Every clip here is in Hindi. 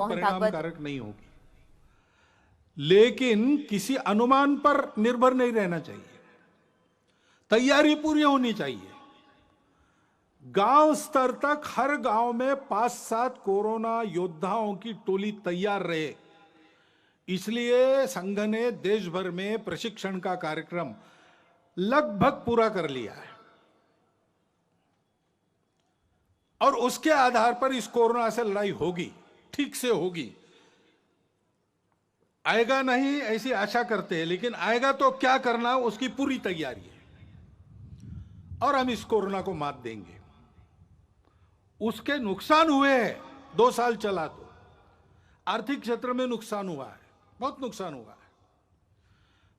मोहन परिणाम भागवत। कारक नहीं होगी, लेकिन किसी अनुमान पर निर्भर नहीं रहना चाहिए। तैयारी पूरी होनी चाहिए। गांव स्तर तक हर गांव में 5-7 कोरोना योद्धाओं की टोली तैयार रहे, इसलिए संघ ने देश भर में प्रशिक्षण का कार्यक्रम लगभग पूरा कर लिया है और उसके आधार पर इस कोरोना से लड़ाई होगी, ठीक से होगी। आएगा नहीं ऐसी आशा करते हैं, लेकिन आएगा तो क्या करना उसकी पूरी तैयारी है और हम इस कोरोना को मात देंगे। उसके नुकसान हुए हैं, 2 साल चला तो आर्थिक क्षेत्र में नुकसान हुआ है, बहुत नुकसान हुआ है,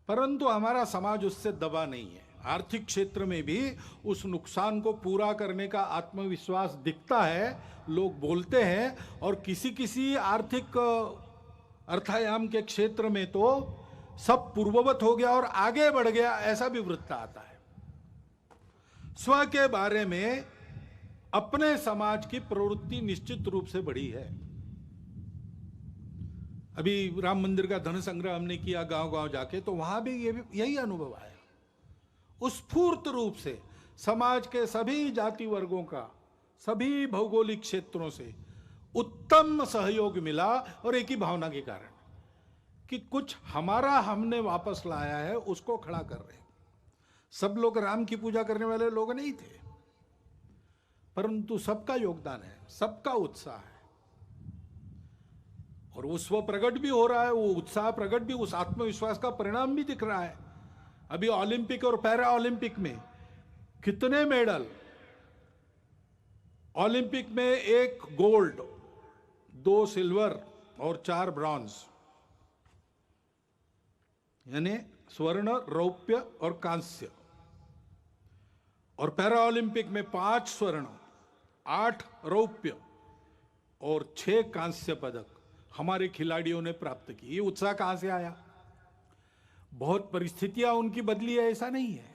परंतु हमारा समाज उससे दबा नहीं है। आर्थिक क्षेत्र में भी उस नुकसान को पूरा करने का आत्मविश्वास दिखता है, लोग बोलते हैं, और किसी किसी आर्थिक अर्थायाम के क्षेत्र में तो सब पूर्ववत हो गया और आगे बढ़ गया, ऐसा भी वृत्त आता है। स्व के बारे में अपने समाज की प्रवृत्ति निश्चित रूप से बढ़ी है। अभी राम मंदिर का धन संग्रह हमने किया गांव गांव जाके, तो वहां भी यही अनुभव आया। स्फूर्त रूप से समाज के सभी जाति वर्गों का, सभी भौगोलिक क्षेत्रों से उत्तम सहयोग मिला, और एक ही भावना के कारण कि कुछ हमारा हमने वापस लाया है, उसको खड़ा कर रहे। सब लोग राम की पूजा करने वाले लोग नहीं थे, परंतु सबका योगदान है, सबका उत्साह है, और वो स्व प्रकट भी हो रहा है, वो उत्साह प्रकट भी, उस आत्मविश्वास का परिणाम भी दिख रहा है। अभी ओलंपिक और पैरा ओलंपिक में कितने मेडल, ओलंपिक में 1 गोल्ड, 2 सिल्वर और 4 ब्रॉन्ज, यानी स्वर्ण, रौप्य और कांस्य। और पैरा ओलंपिक में 5 स्वर्ण, 8 रौप्य और 6 कांस्य पदक हमारे खिलाड़ियों ने प्राप्त की। ये उत्साह कहां से आया? बहुत परिस्थितियां उनकी बदली है, ऐसा नहीं है,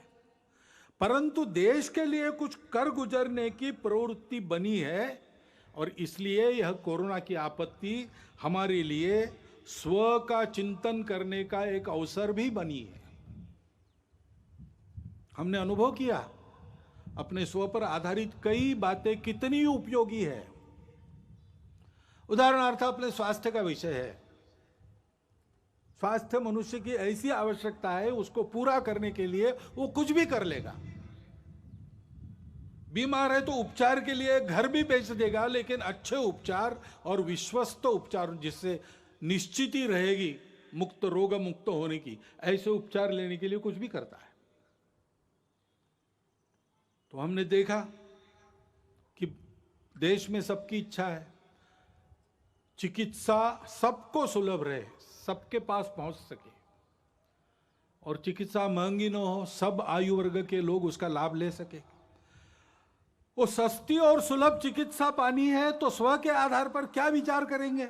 परंतु देश के लिए कुछ कर गुजरने की प्रवृत्ति बनी है, और इसलिए यह कोरोना की आपत्ति हमारे लिए स्व का चिंतन करने का एक अवसर भी बनी है। हमने अनुभव किया अपने स्व पर आधारित कई बातें कितनी उपयोगी है। उदाहरणार्थ अपने स्वास्थ्य का विषय है। स्वास्थ्य मनुष्य की ऐसी आवश्यकता है, उसको पूरा करने के लिए वो कुछ भी कर लेगा। बीमार है तो उपचार के लिए घर भी बेच देगा, लेकिन अच्छे उपचार और विश्वस्त उपचार, जिससे निश्चित ही रहेगी मुक्त, रोग मुक्त होने की, ऐसे उपचार लेने के लिए कुछ भी करता है। तो हमने देखा कि देश में सबकी इच्छा है चिकित्सा सबको सुलभ रहे, सबके पास पहुंच सके, और चिकित्सा महंगी न हो, सब आयु वर्ग के लोग उसका लाभ ले सके। वो सस्ती और सुलभ चिकित्सा पानी है तो स्व के आधार पर क्या विचार करेंगे?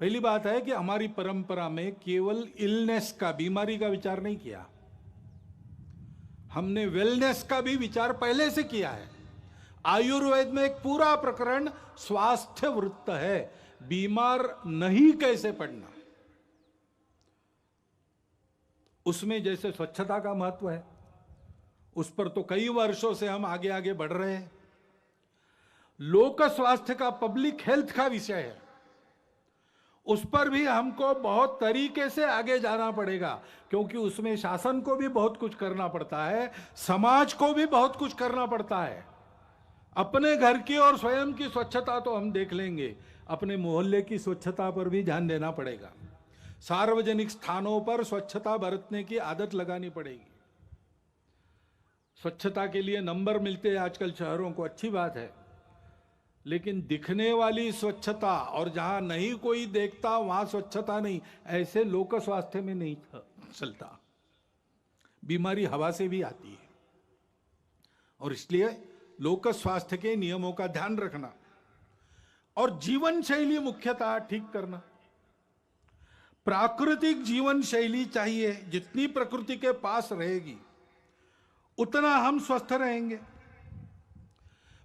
पहली बात है कि हमारी परंपरा में केवल इलनेस का, बीमारी का विचार नहीं किया, हमने वेलनेस का भी विचार पहले से किया है। आयुर्वेद में एक पूरा प्रकरण स्वास्थ्य वृत्त है, बीमार नहीं कैसे पड़ना। उसमें जैसे स्वच्छता का महत्व है, उस पर तो कई वर्षों से हम आगे आगे बढ़ रहे हैं। लोक स्वास्थ्य का, पब्लिक हेल्थ का विषय है, उस पर भी हमको बहुत तरीके से आगे जाना पड़ेगा, क्योंकि उसमें शासन को भी बहुत कुछ करना पड़ता है, समाज को भी बहुत कुछ करना पड़ता है। अपने घर की और स्वयं की स्वच्छता तो हम देख लेंगे, अपने मोहल्ले की स्वच्छता पर भी ध्यान देना पड़ेगा। सार्वजनिक स्थानों पर स्वच्छता बरतने की आदत लगानी पड़ेगी। स्वच्छता के लिए नंबर मिलते हैं आजकल शहरों को, अच्छी बात है, लेकिन दिखने वाली स्वच्छता और जहां नहीं कोई देखता वहां स्वच्छता नहीं, ऐसे लोक स्वास्थ्य में नहीं चलता। बीमारी हवा से भी आती है, और इसलिए लोक स्वास्थ्य के नियमों का ध्यान रखना और जीवन शैली मुख्यतः ठीक करना। प्राकृतिक जीवन शैली चाहिए, जितनी प्रकृति के पास रहेगी उतना हम स्वस्थ रहेंगे।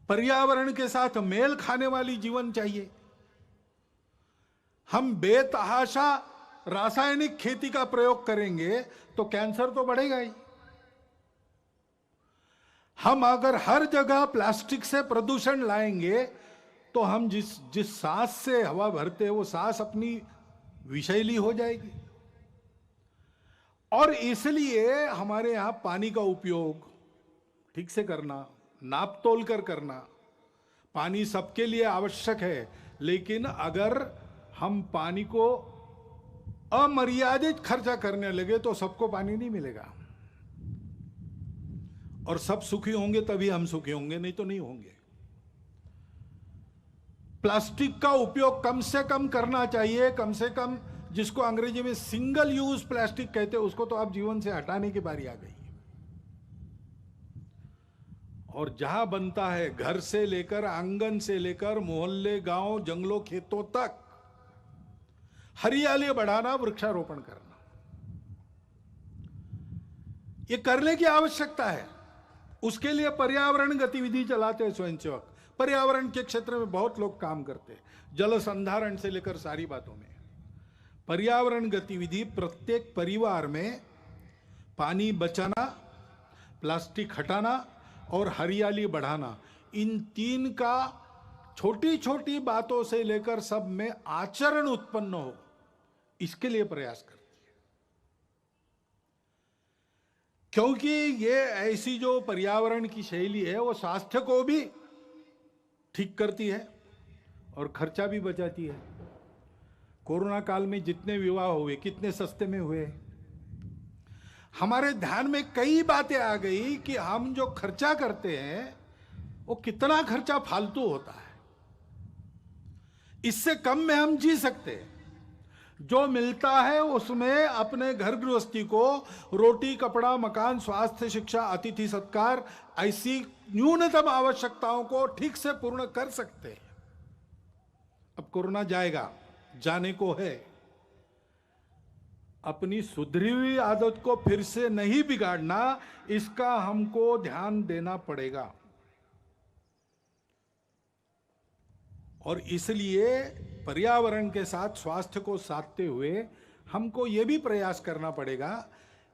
पर्यावरण के साथ मेल खाने वाली जीवन चाहिए, हम बेतहाशा रासायनिक खेती का प्रयोग करेंगे तो कैंसर तो बढ़ेगा ही। हम अगर हर जगह प्लास्टिक से प्रदूषण लाएंगे तो हम जिस सांस से हवा भरते हैं वो सांस अपनी विषैली हो जाएगी। और इसलिए हमारे यहां पानी का उपयोग ठीक से करना, नाप तोल कर करना। पानी सबके लिए आवश्यक है, लेकिन अगर हम पानी को अमर्यादित खर्चा करने लगे तो सबको पानी नहीं मिलेगा। और सब सुखी होंगे तभी हम सुखी होंगे, नहीं तो नहीं होंगे। प्लास्टिक का उपयोग कम से कम करना चाहिए, कम से कम, जिसको अंग्रेजी में सिंगल यूज प्लास्टिक कहते हैं, उसको तो आप जीवन से हटाने की बारी आ गई। और जहां बनता है, घर से लेकर, आंगन से लेकर, मोहल्ले, गांव, जंगलों, खेतों तक हरियाली बढ़ाना, वृक्षारोपण करना, ये करने की आवश्यकता है। उसके लिए पर्यावरण गतिविधि चलाते हैं स्वयंसेवक। पर्यावरण के क्षेत्र में बहुत लोग काम करते हैं, जल संधारण से लेकर सारी बातों में। पर्यावरण गतिविधि प्रत्येक परिवार में पानी बचाना, प्लास्टिक हटाना और हरियाली बढ़ाना, इन तीन का छोटी छोटी बातों से लेकर सब में आचरण उत्पन्न हो, इसके लिए प्रयास करती है। क्योंकि ये ऐसी जो पर्यावरण की शैली है वो स्वास्थ्य को भी ठीक करती है और खर्चा भी बचाती है। कोरोना काल में जितने विवाह हुए कितने सस्ते में हुए। हमारे ध्यान में कई बातें आ गई कि हम जो खर्चा करते हैं वो कितना खर्चा फालतू होता है, इससे कम में हम जी सकते हैं। जो मिलता है उसमें अपने घर गृहस्थी को रोटी, कपड़ा, मकान, स्वास्थ्य, शिक्षा, अतिथि सत्कार, ऐसी न्यूनतम आवश्यकताओं को ठीक से पूर्ण कर सकते हैं। अब कोरोना जाएगा, जाने को है। अपनी सुधरी हुई आदत को फिर से नहीं बिगाड़ना, इसका हमको ध्यान देना पड़ेगा। और इसलिए पर्यावरण के साथ स्वास्थ्य को साधते हुए हमको यह भी प्रयास करना पड़ेगा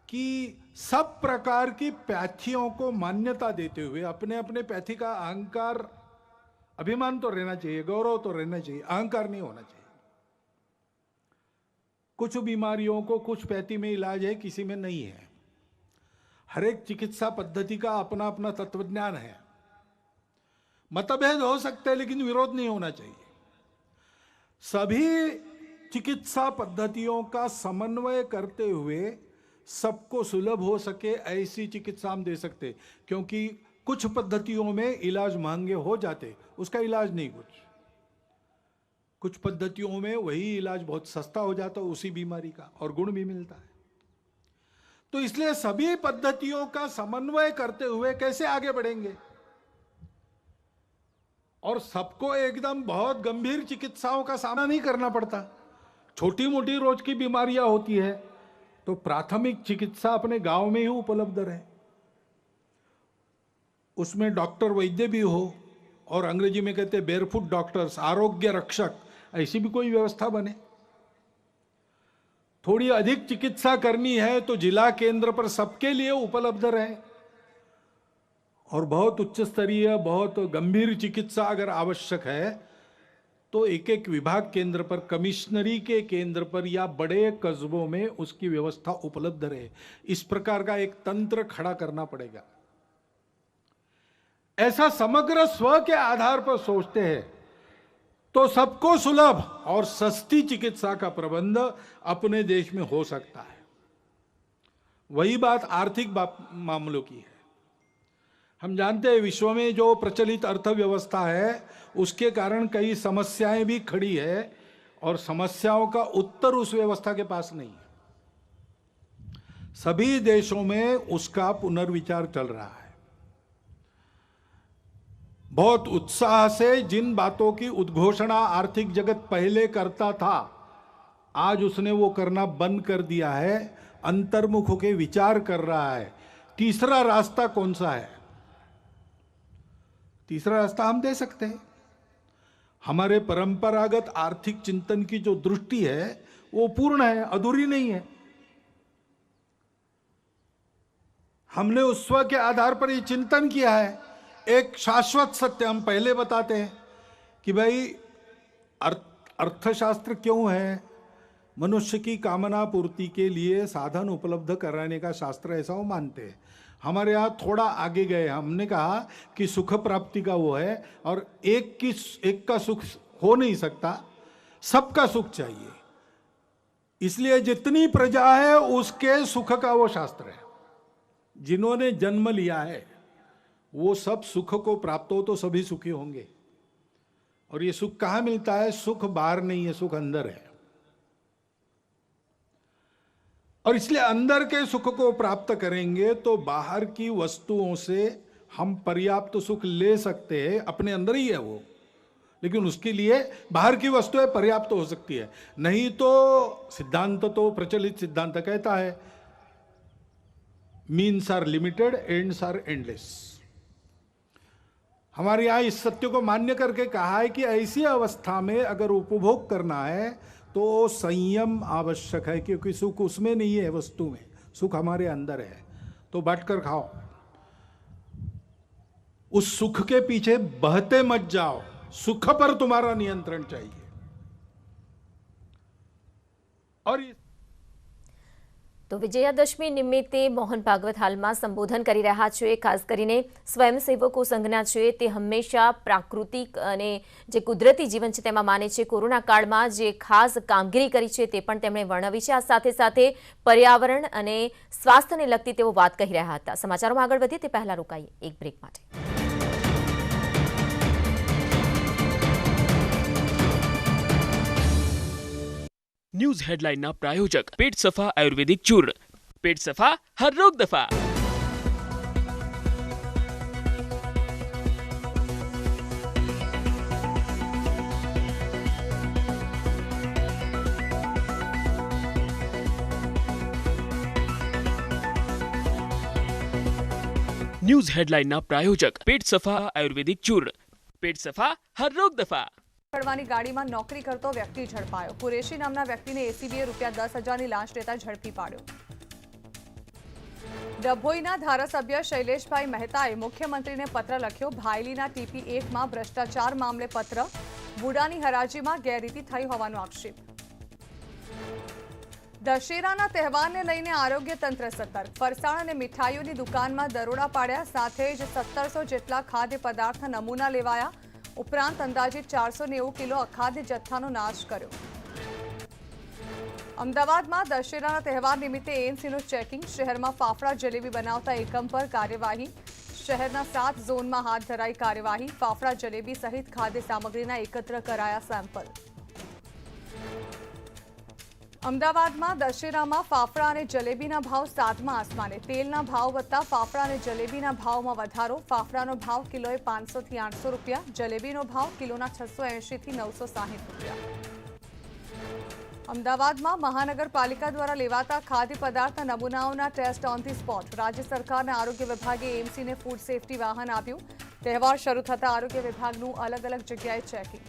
कि सब प्रकार की पैथियों को मान्यता देते हुए अपने अपने पैथी का अहंकार, अभिमान तो रहना चाहिए, गौरव तो रहना चाहिए, अहंकार नहीं होना चाहिए। कुछ बीमारियों को कुछ पैथी में इलाज है, किसी में नहीं है। हर एक चिकित्सा पद्धति का अपना अपना तत्वज्ञान है। मतभेद हो सकते हैं लेकिन विरोध नहीं होना चाहिए। सभी चिकित्सा पद्धतियों का समन्वय करते हुए सबको सुलभ हो सके ऐसी चिकित्सा हम दे सकते, क्योंकि कुछ पद्धतियों में इलाज महंगे हो जाते, उसका इलाज नहीं। कुछ पद्धतियों में वही इलाज बहुत सस्ता हो जाता उसी बीमारी का, और गुण भी मिलता है। तो इसलिए सभी पद्धतियों का समन्वय करते हुए कैसे आगे बढ़ेंगे, और सबको एकदम बहुत गंभीर चिकित्साओं का सामना नहीं करना पड़ता। छोटी मोटी रोज की बीमारियां होती है तो प्राथमिक चिकित्सा अपने गांव में ही उपलब्ध रहे, उसमें डॉक्टर वैद्य भी हो, और अंग्रेजी में कहते हैं बेयरफुट डॉक्टर्स, आरोग्य रक्षक, ऐसी भी कोई व्यवस्था बने। थोड़ी अधिक चिकित्सा करनी है तो जिला केंद्र पर सबके लिए उपलब्ध रहे, और बहुत उच्च स्तरीय, बहुत गंभीर चिकित्सा अगर आवश्यक है तो एक एक विभाग केंद्र पर, कमिश्नरी के केंद्र पर या बड़े कस्बों में उसकी व्यवस्था उपलब्ध रहे। इस प्रकार का एक तंत्र खड़ा करना पड़ेगा। ऐसा समग्र स्व के आधार पर सोचते हैं तो सबको सुलभ और सस्ती चिकित्सा का प्रबंध अपने देश में हो सकता है। वही बात आर्थिक मामलों की है। हम जानते हैं विश्व में जो प्रचलित अर्थव्यवस्था है उसके कारण कई समस्याएं भी खड़ी है, और समस्याओं का उत्तर उस व्यवस्था के पास नहीं है। सभी देशों में उसका पुनर्विचार चल रहा है। बहुत उत्साह से जिन बातों की उद्घोषणा आर्थिक जगत पहले करता था, आज उसने वो करना बंद कर दिया है, अंतर्मुख होकर विचार कर रहा है। तीसरा रास्ता कौन सा है? तीसरा रास्ता हम दे सकते हैं। हमारे परंपरागत आर्थिक चिंतन की जो दृष्टि है वो पूर्ण है, अधूरी नहीं है। हमने उस स्व के आधार पर ये चिंतन किया है। एक शाश्वत सत्य हम पहले बताते हैं कि भाई अर्थशास्त्र क्यों है? मनुष्य की कामना पूर्ति के लिए साधन उपलब्ध कराने का शास्त्र, ऐसा वो मानते हैं। हमारे यहाँ थोड़ा आगे गए, हमने कहा कि सुख प्राप्ति का वो है और एक का सुख हो नहीं सकता, सबका सुख चाहिए। इसलिए जितनी प्रजा है उसके सुख का वो शास्त्र है। जिन्होंने जन्म लिया है वो सब सुख को प्राप्त हो तो सभी सुखी होंगे। और ये सुख कहां मिलता है? सुख बाहर नहीं है, सुख अंदर है। और इसलिए अंदर के सुख को प्राप्त करेंगे तो बाहर की वस्तुओं से हम पर्याप्त सुख ले सकते हैं, अपने अंदर ही है वो। लेकिन उसके लिए बाहर की वस्तुएं पर्याप्त हो सकती है, नहीं तो सिद्धांत तो प्रचलित सिद्धांत कहता है means are limited, ends are endless. हमारे यहां इस सत्य को मान्य करके कहा है कि ऐसी अवस्था में अगर उपभोग करना है तो संयम आवश्यक है, क्योंकि सुख उसमें नहीं है, वस्तु में सुख हमारे अंदर है। तो बांटकर खाओ, उस सुख के पीछे बहते मत जाओ, सुख पर तुम्हारा नियंत्रण चाहिए। और तो विजयादशमी निमित्ते मोहन भागवत हालમાં સંબોધન કરી રહ્યા છે। ખાસ કરીને સ્વયંસેવકો સંઘના છે તે હંમેશા પ્રાકૃતિક અને જે કુદરતી જીવન છે તેમાં માને છે। કોરોના કાળમાં જે ખાસ કામગીરી કરી છે તે પણ તેમણે વર્ણવી છે। આ સાથે સાથે પર્યાવરણ અને સ્વાસ્થ્યને લગતી તેઓ વાત કહી રહ્યા હતા। સમાચારોમાં આગળ વધીએ તે પહેલા રોકાઈએ એક બ્રેક માટે। न्यूज हेडलाइन ना प्रायोजक पेट सफा आयुर्वेदिक चूर्ण, पेट सफा हर रोग दफा। न्यूज हेडलाइन ना प्रायोजक पेट सफा आयुर्वेदिक चूर्ण, पेट सफा हर रोग दफा। પડવાની ગાડીમાં નોકરી કરતો વ્યક્તિ ઝડપાયો। કુરેશી નામના વ્યક્તિને એસીબીએ ₹10,000ની લાંચ લેતા ઝડપી પાડ્યો। ડભોઈના ધારાસભ્ય શૈલેષભાઈ મહેતાએ મુખ્યમંત્રીને પત્ર લખ્યો। ભાયલીના TP1માં ભ્રષ્ટાચાર મામલે પત્ર। બુડાની હરાજીમાં ગેરરીતિ થઈ હોવાનો આક્ષેપ। દશેરાના તહેવારને લઈને આરોગ્ય તંત્ર સતર્ક। ફરસાણ અને મીઠાઈઓની દુકાનમાં દરોડા પાડ્યા, સાથે જ 1700 જેટલા ખાદ્ય પદાર્થ નમૂના લેવાયા। ઉપરાંત અંદાજિત 490 કિલો અખાદ્ય જથ્થાનો નાશ કર્યો। અમદાવાદમાં દશેરાના તહેવાર નિમિત્તે એએમસીનું ચેકિંગ। શહેરમાં ફાફડા જલેબી બનાવતા એકમ પર કાર્યવાહી। શહેરના 7 ઝોનમાં હાથ ધરાઈ કાર્યવાહી। ફાફડા જલેબી સહિત ખાદ્ય સામગ્રીના એકત્ર કરાયા સેમ્પલ। અમદાવાદમાં દશેરામાં ફાફડા અને જલેબીના ભાવ 7મા આસમાને। તેલના ભાવ વધતા ફાફડા અને જલેબીના ભાવમાં વધારો। ફાફડાનો ભાવ કિલોએ 500 થી 800 રૂપિયા, જલેબીનો ભાવ કિલોના 680 થી 960 રૂપિયા। અમદાવાદમાં મહાનગરપાલિકા દ્વારા લેવાતા ખાદ્ય પદાર્થના નમૂનાઓના ટેસ્ટ ઓન ધી સ્પોટ। રાજ્ય સરકારના આરોગ્ય વિભાગે એએમસીને ફૂડ સેફ્ટી વાહન આપ્યું। તહેવાર શરૂ થતા આરોગ્ય વિભાગનું અલગ અલગ જગ્યાએ ચેકિંગ।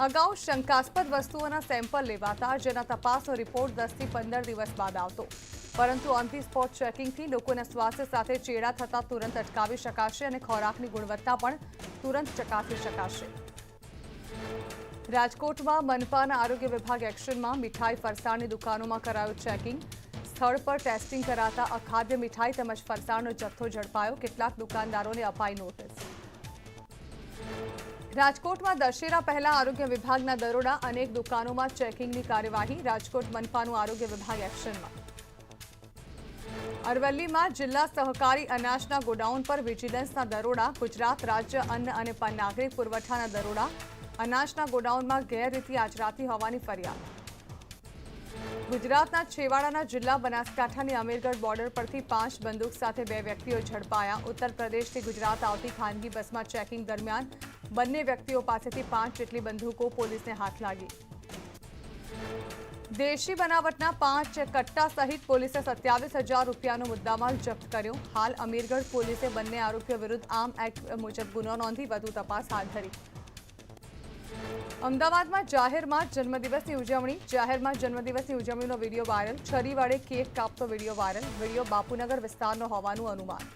અગાઉ શંકાસ્પદ વસ્તુઓના સેમ્પલ લેવાતા, જેના તપાસનો રિપોર્ટ 10 થી 15 દિવસ બાદ આવતો, પરંતુ ઓન ધી સ્પોટ ચેકિંગથી લોકોના સ્વાસ્થ્ય સાથે ચેડા થતા તુરંત અટકાવી શકાશે અને ખોરાકની ગુણવત્તા પણ તુરંત ચકાસી શકાશે। રાજકોટમાં મનપાના આરોગ્ય વિભાગ એક્શનમાં। મીઠાઈ ફરસાણની દુકાનોમાં કરાયું ચેકિંગ। સ્થળ પર ટેસ્ટિંગ કરાતા અખાદ્ય મીઠાઈ તેમજ ફરસાણનો જથ્થો ઝડપાયો। કેટલાક દુકાનદારોને અપાઈ નોટિસ। રાજકોટમાં દશેરા પહેલા આરોગ્ય વિભાગના દરોડા, અનેક દુકાનોમાં ચેકિંગની કાર્યવાહી। રાજકોટ મનપાનું આરોગ્ય વિભાગ એક્શનમાં। અરવલ્લીમાં जिला सहकारी अनाजना गोडाउन पर विजिलन्सना दरोड़ा। गुजरात राज्य अन्न અને નાગરિક પુરવઠાના દરોડા। અનાજના ગોડાઉનમાં ગેરરીતિ આચરાતી હોવાની ફરિયાદ। ગુજરાતના છેવાડાના જિલ્લા બનાસકાંઠાની અમીરગઢ બોર્ડર પરથી 5 બંદૂક સાથે 2 વ્યક્તિઓ ઝડપાયા। ઉત્તર પ્રદેશથી ગુજરાત આવતી ખાનગી બસમાં ચેકિંગ દરમિયાન બંને વ્યક્તિઓ પાસેથી 5 જેટલી બંદૂકો પોલીસને હાથ લાગી। દેશી બનાવટના 5 કટ્ટા સહિત પોલીસે 27,000 રૂપિયાનો મુદ્દામાલ જપ્ત કર્યો. હાલ અમીરગઢ પોલીસે બંને આરોપીઓ વિરુદ્ધ આર્મ એક્ટ મુજબ ગુનો નોંધી વધુ તપાસ હાથ ધરી. અમદાવાદમાં જાહેરમાં જન્મદિવસની ઉજવણીનો વિડીયો વાયરલ. છરી વડે કેક કાપતો વિડીયો વાયરલ. વિડીયો બાપુનગર વિસ્તારનો હોવાનું અનુમાન.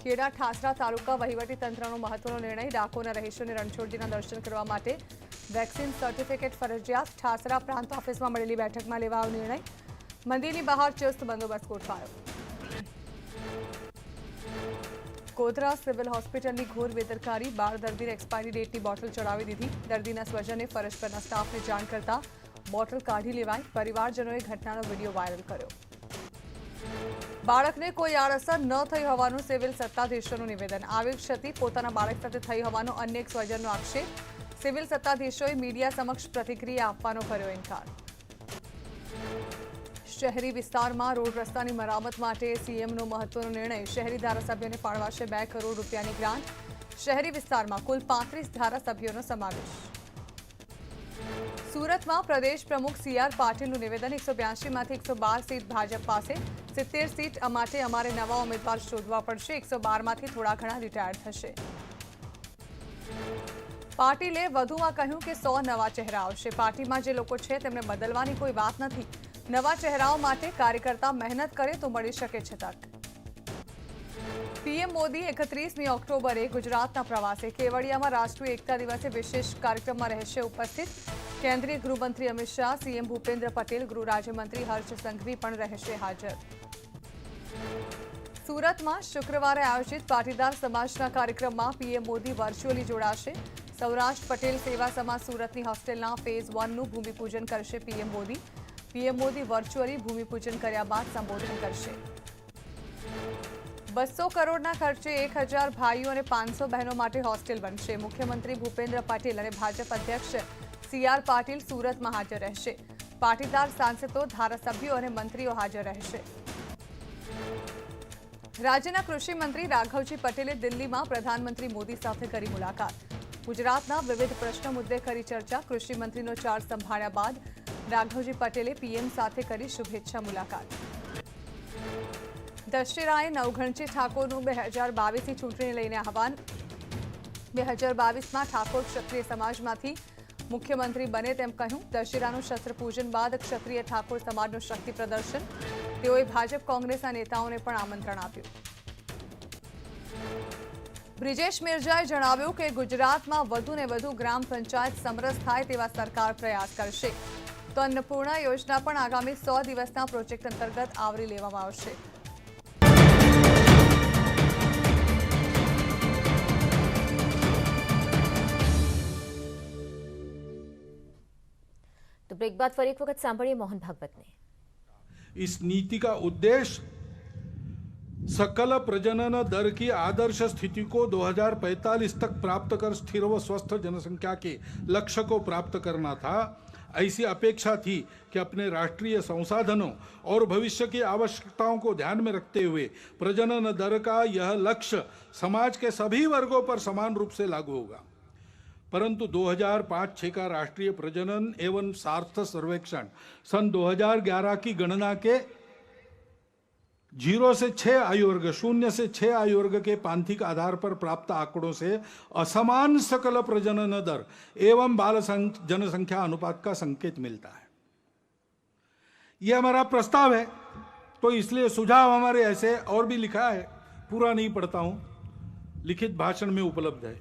ખેડા ઠાસરા તાલુકા વહીવટીતંત્રનો મહત્વનો નિર્ણય. ડાકોરના રહીશોને રણછોડજીના દર્શન કરવા માટે વેક્સિન સર્ટિફિકેટ ફરજિયાત. ઠાસરા પ્રાંત ઓફિસમાં મળેલી બેઠકમાં લેવાયો નિર્ણય. મંદિરની બહાર ચુસ્ત બંદોબસ્ત ગોઠવાયો. ગોધરા સિવિલ હોસ્પિટલની ઘોર બેદરકારી. 12 દર્દીને એક્સપાયરી ડેટની બોટલ ચડાવી દીધી. દર્દીના સ્વજને ફરજ પરના સ્ટાફને જાણ કરતા બોટલ કાઢી લેવાઈ. પરિવારજનોએ ઘટનાનો વિડીયો વાયરલ કર્યો. બાળકને કોઈ આડઅસર ન થઈ હોવાનું સિવિલ સત્તાધીશોનું નિવેદન. આવી ક્ષતિ પોતાના બાળક સાથે થઈ હોવાનો અન્ય એક સ્વજનનો આક્ષેપ. સિવિલ સત્તાધીશોએ મીડિયા સમક્ષ પ્રતિક્રિયા આપવાનો કર્યો ઇનકાર. શહેરી વિસ્તારમાં રોડ રસ્તાની મરામત માટે સીએમનો મહત્વનો નિર્ણય. શહેરી ધારાસભ્યોને ફાળવાશે 2 કરોડ રૂપિયાની ગ્રાન્ટ. શહેરી વિસ્તારમાં કુલ 35 ધારાસભ્યોનો સમાવેશ. સુરતમાં પ્રદેશ પ્રમુખ CR પાટીલનું નિવેદન. 182માંથી 112 સીટ ભાજપ પાસે. 70 સીટ માટે અમારે નવા ઉમેદવાર શોધવા પડશે. 112માંથી થોડા ઘણા રિટાયર થશે. પાટીલે વધુમાં કહ્યું કે 100 નવા ચહેરા આવશે. પાર્ટીમાં જે લોકો છે તેમને બદલવાની કોઈ વાત નથી. નવા ચહેરાઓ માટે કાર્યકર્તા મહેનત કરે તો મળી શકે છે તક. પીએમ મોદી 31મી ઓક્ટોબરે ગુજરાતના પ્રવાસે. કેવડિયામાં રાષ્ટ્રીય એકતા દિવસે વિશેષ કાર્યક્રમમાં રહેશે ઉપસ્થિત. કેન્દ્રીય ગૃહમંત્રી અમિત શાહ, સીએમ ભૂપેન્દ્ર પટેલ, ગૃહ રાજ્યમંત્રી હર્ષ સંઘવી પણ રહેશે હાજર. સુરતમાં શુક્રવારે આયોજિત પાટીદાર સમાજના કાર્યક્રમમાં પીએમ મોદી વર્ચ્યુઅલી જોડાશે. સૌરાષ્ટ્ર પટેલ સેવા સમાજ સુરતની હોસ્ટેલના ફેઝ 1નું ભૂમિપૂજન કરશે PM Modi. PM Modi virtually ભૂમિપૂજન કર્યા બાદ સંબોધન કરશે. 200 કરોડના ખર્ચે 1000 ભાઈઓ અને 500 બહેનો માટે હોસ્ટેલ બનશે. મુખ્યમંત્રી ભૂપેન્દ્ર પટેલ અને ભાજપ અધ્યક્ષ CR પાટીલ સુરતમાં હાજર રહેશે. પાટીદાર સાંસદો, ધારાસભ્યો અને મંત્રીઓ હાજર રહેશે. રાજ્યના કૃષિ મંત્રી રાઘવજી પટેલે દિલ્હીમાં પ્રધાનમંત્રી મોદી સાથે કરી મુલાકાત. ગુજરાતના વિવિધ પ્રશ્નો મુદ્દે કરી ચર્ચા. કૃષિ મંત્રીનો ચાર્જ સંભાળ્યા બાદ રાઘવજી પટેલે પીએમ સાથે કરી શુભેચ્છા મુલાકાત. દશેરાએ નવઘણજી ઠાકોરનું 2022ની ચૂંટણી લઈને આહવાન. 2022માં ઠાકોર ક્ષત્રિય સમાજમાંથી મુખ્યમંત્રી બને તેમ કહ્યું. દશેરાનું શસ્ત્રપૂજન બાદ ક્ષત્રિય ઠાકોર સમાજનું શક્તિ પ્રદર્શન. તેઓએ ભાજપ કોંગ્રેસના નેતાઓને પણ આમંત્રણ આપ્યું. બ્રિજેશ મેરજાએ જણાવ્યું કે ગુજરાતમાં વધુને વધુ ગ્રામ પંચાયત સમરસ થાય તેવા સરકાર પ્રયાસ કરશે. તો અન્નપૂર્ણા યોજના પણ આગામી 100 દિવસના પ્રોજેક્ટ અંતર્ગત આવરી લેવામાં આવશે. તો બ્રેક બાદ ફરી એક વખત સાંભળીએ મોહન ભાગવતને. इस नीति का उद्देश्य सकल प्रजनन दर की आदर्श स्थिति को 2045 तक प्राप्त कर स्थिर व स्वस्थ जनसंख्या के लक्ष्य को प्राप्त करना था. ऐसी अपेक्षा थी कि अपने राष्ट्रीय संसाधनों और भविष्य की आवश्यकताओं को ध्यान में रखते हुए प्रजनन दर का यह लक्ष्य समाज के सभी वर्गों पर समान रूप से लागू होगा. परंतु 2005-6 का राष्ट्रीय प्रजनन एवं सार्थ सर्वेक्षण सन 2011 की गणना के 0 से 6 आयु वर्ग 0 से 6 आयु वर्ग के पांथिक आधार पर प्राप्त आंकड़ों से असमान सकल प्रजनन दर एवं बाल जनसंख्या अनुपात का संकेत मिलता है. यह हमारा प्रस्ताव है, तो इसलिए सुझाव हमारे ऐसे और भी लिखा है, पूरा नहीं पढ़ता हूं, लिखित भाषण में उपलब्ध है.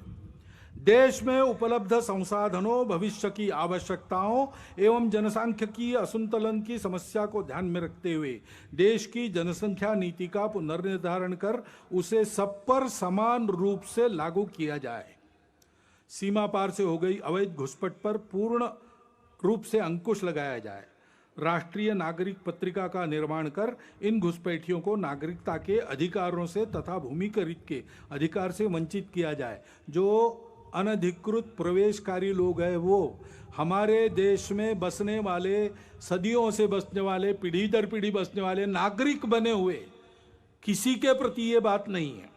देश में उपलब्ध संसाधनों, भविष्य की आवश्यकताओं एवं जनसांख्यिकीय असंतुलन की समस्या को ध्यान में रखते हुए देश की जनसंख्या नीति का पुनर्निर्धारण कर उसे सब पर समान रूप से लागू किया जाए. सीमा पार से हो गई अवैध घुसपैठ पर पूर्ण रूप से अंकुश लगाया जाए. राष्ट्रीय नागरिक पत्रिका का निर्माण कर इन घुसपैठियों को नागरिकता के अधिकारों से तथा भूमिकरित के अधिकार से वंचित किया जाए. जो अनधिकृत प्रवेशकारी लोग हैं वो हमारे देश में बसने वाले, सदियों से बसने वाले, पीढ़ी दर पीढ़ी बसने वाले नागरिक बने हुए किसी के प्रति ये बात नहीं है.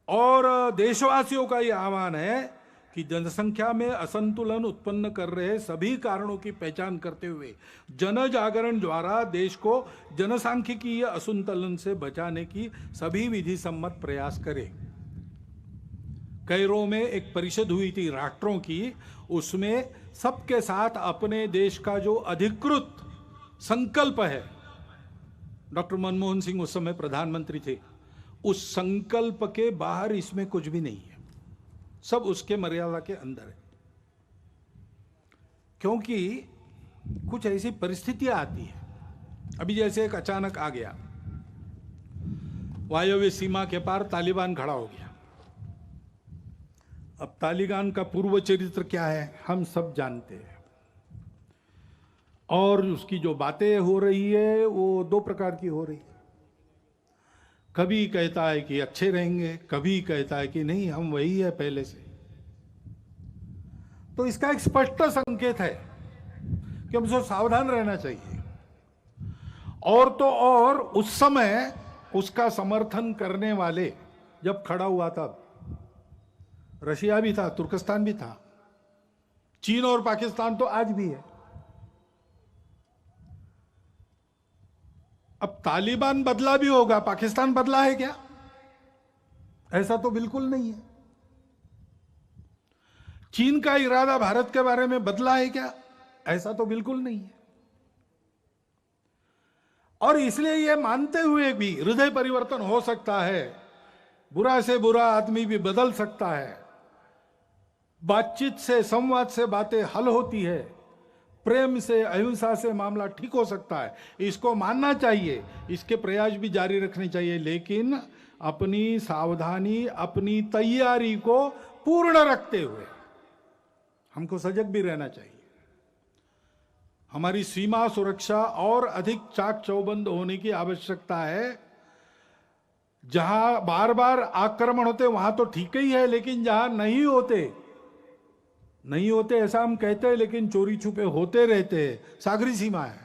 और देशवासियों का ये आह्वान है कि जनसंख्या में असंतुलन उत्पन्न कर रहे सभी कारणों की पहचान करते हुए जन जागरण द्वारा देश को जनसांख्यिकीय असंतुलन से बचाने की सभी विधि सम्मत प्रयास करे। कैरो में एक परिषद हुई थी राष्ट्रों की, उसमें सबके साथ अपने देश का जो अधिकृत संकल्प है, डॉक्टर मनमोहन सिंह उस समय प्रधानमंत्री थे, उस संकल्प के बाहर इसमें कुछ भी नहीं है, सब उसके मर्यादा के अंदर है। क्योंकि कुछ ऐसी परिस्थितियां आती है, अभी जैसे एक अचानक आ गया, वायव्य सीमा के पार तालिबान खड़ा हो गया। अब तालिबान का पूर्व चरित्र क्या है हम सब जानते हैं, और उसकी जो बातें हो रही है वो दो प्रकार की हो रही है। कभी कहता है कि अच्छे रहेंगे, कभी कहता है कि नहीं हम वही है पहले से। तो इसका एक स्पष्ट संकेत है कि हमसे सावधान रहना चाहिए। और तो और उस समय उसका समर्थन करने वाले जब खड़ा हुआ था, रशिया भी था, तुर्कस्तान भी था, चीन और पाकिस्तान तो आज भी है। अब तालिबान बदला भी होगा, पाकिस्तान बदला है क्या? ऐसा तो बिल्कुल नहीं है। चीन का इरादा भारत के बारे में बदला है क्या? ऐसा तो बिल्कुल नहीं है। और इसलिए यह मानते हुए भी हृदय परिवर्तन हो सकता है, बुरा से बुरा आदमी भी बदल सकता है, बातचीत से संवाद से बातें हल होती है, प्रेम से अहिंसा से मामला ठीक हो सकता है, इसको मानना चाहिए, इसके प्रयास भी जारी रखने चाहिए, लेकिन अपनी सावधानी, अपनी तैयारी को पूर्ण रखते हुए हमको सजग भी रहना चाहिए। हमारी सीमा सुरक्षा और अधिक चाक चौबंद होने की आवश्यकता है। जहां बार बार आक्रमण होते वहां तो ठीक ही है, लेकिन जहां नहीं होते ऐसा हम कहते हैं, लेकिन चोरी छुपे होते रहते हैं। सागरी सीमा है,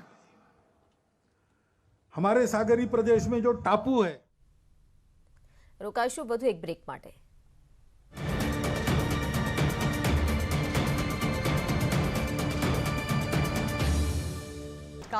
हमारे सागरी प्रदेश में जो टापू है। रोकाशु વધુ એક બ્રેક માટે।